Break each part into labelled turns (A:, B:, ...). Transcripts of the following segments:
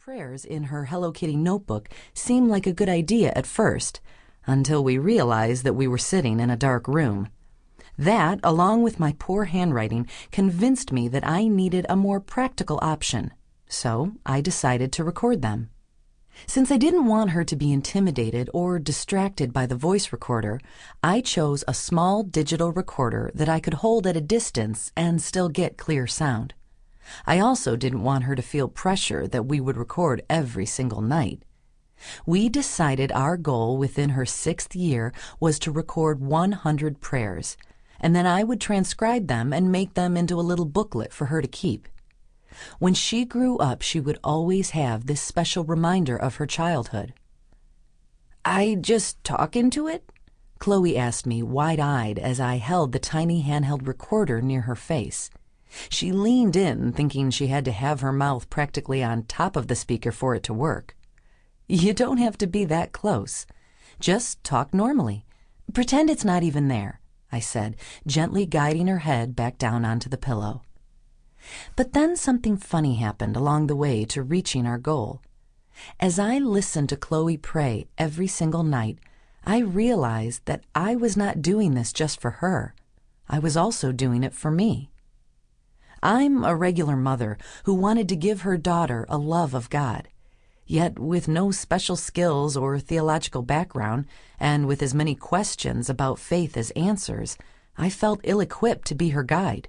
A: prayers in her Hello Kitty notebook seemed like a good idea at first, until we realized that we were sitting in a dark room. That, along with my poor handwriting, convinced me that I needed a more practical option, so I decided to record them. Since I didn't want her to be intimidated or distracted by the voice recorder, I chose a small digital recorder that I could hold at a distance and still get clear sound. I also didn't want her to feel pressure that we would record every single night. We decided our goal within her 6th year was to record 100 prayers, and then I would transcribe them and make them into a little booklet for her to keep. When she grew up, she would always have this special reminder of her childhood. "I just talk into it?" Chloe asked me, wide-eyed, as I held the tiny handheld recorder near her face. She leaned in, thinking she had to have her mouth practically on top of the speaker for it to work. "You don't have to be that close. Just talk normally. Pretend it's not even there," I said, gently guiding her head back down onto the pillow. But then something funny happened along the way to reaching our goal. As I listened to Chloe pray every single night, I realized that I was not doing this just for her. I was also doing it for me. I'm a regular mother who wanted to give her daughter a love of God. Yet with no special skills or theological background, and with as many questions about faith as answers, I felt ill-equipped to be her guide.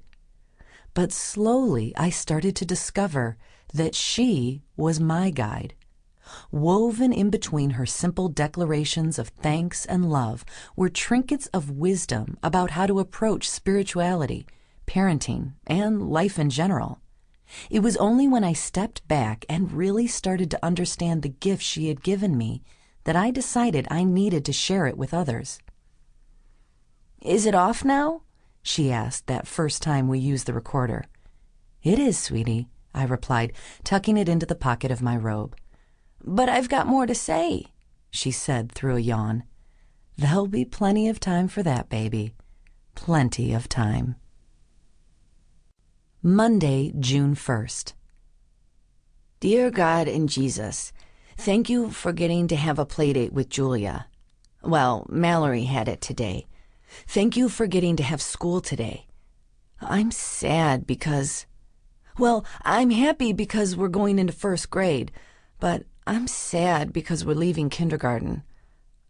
A: But slowly I started to discover that she was my guide. Woven in between her simple declarations of thanks and love were trinkets of wisdom about how to approach spirituality, parenting, and life in general. It was only when I stepped back and really started to understand the gift she had given me that I decided I needed to share it with others. "Is it off now?" she asked that first time we used the recorder. "It is, sweetie," I replied, tucking it into the pocket of my robe. "But I've got more to say," she said through a yawn. "There'll be plenty of time for that, baby. Plenty of time." Monday, June 1st. Dear God and Jesus, thank you for getting to have a playdate with Julia. Well, Mallory had it today. Thank you for getting to have school today. I'm sad because... Well, I'm happy because we're going into 1st grade, but I'm sad because we're leaving kindergarten.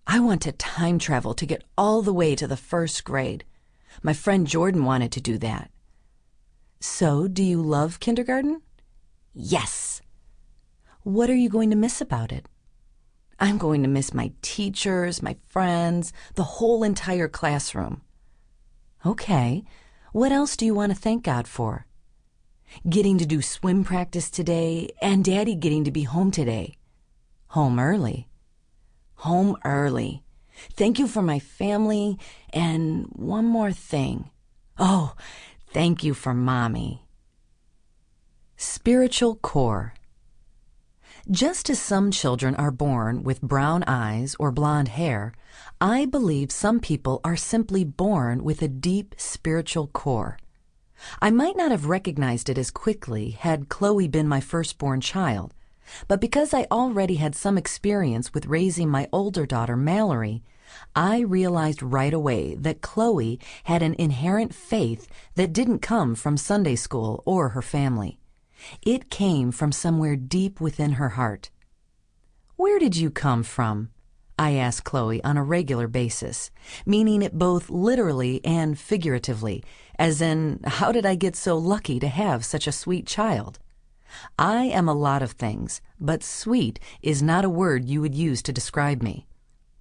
A: I want to time travel to get all the way to the 1st grade. My friend Jordan wanted to do that. So, do you love kindergarten? Yes. What are you going to miss about it? I'm going to miss my teachers, my friends, the whole entire classroom. Okay. What else do you want to thank God for? Getting to do swim practice today, and Daddy getting to be home today. Home early. Home early. Thank you for my family, and one more thing. Oh, thank you for Mommy. Spiritual core. Just as some children are born with brown eyes or blonde hair, I believe some people are simply born with a deep spiritual core. I might not have recognized it as quickly had Chloe been my firstborn child, but because I already had some experience with raising my older daughter, Mallory, I realized right away that Chloe had an inherent faith that didn't come from Sunday school or her family. It came from somewhere deep within her heart. "Where did you come from?" I asked Chloe on a regular basis, meaning it both literally and figuratively, as in, how did I get so lucky to have such a sweet child? I am a lot of things, but sweet is not a word you would use to describe me.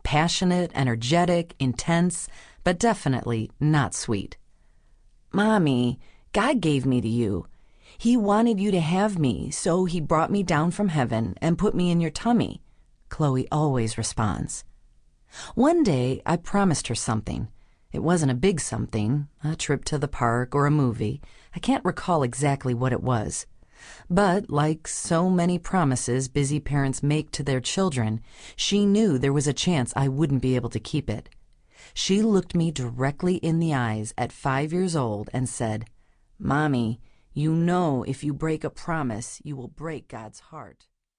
A: Passionate, energetic, intense, but definitely not sweet. "Mommy, God gave me to you. He wanted you to have me, so he brought me down from heaven and put me in your tummy," Chloe always responds. One day, I promised her something. It wasn't a big something, a trip to the park or a movie. I can't recall exactly what it was. But, like so many promises busy parents make to their children, she knew there was a chance I wouldn't be able to keep it. She looked me directly in the eyes at 5 years old and said, "Mommy, you know if you break a promise, you will break God's heart."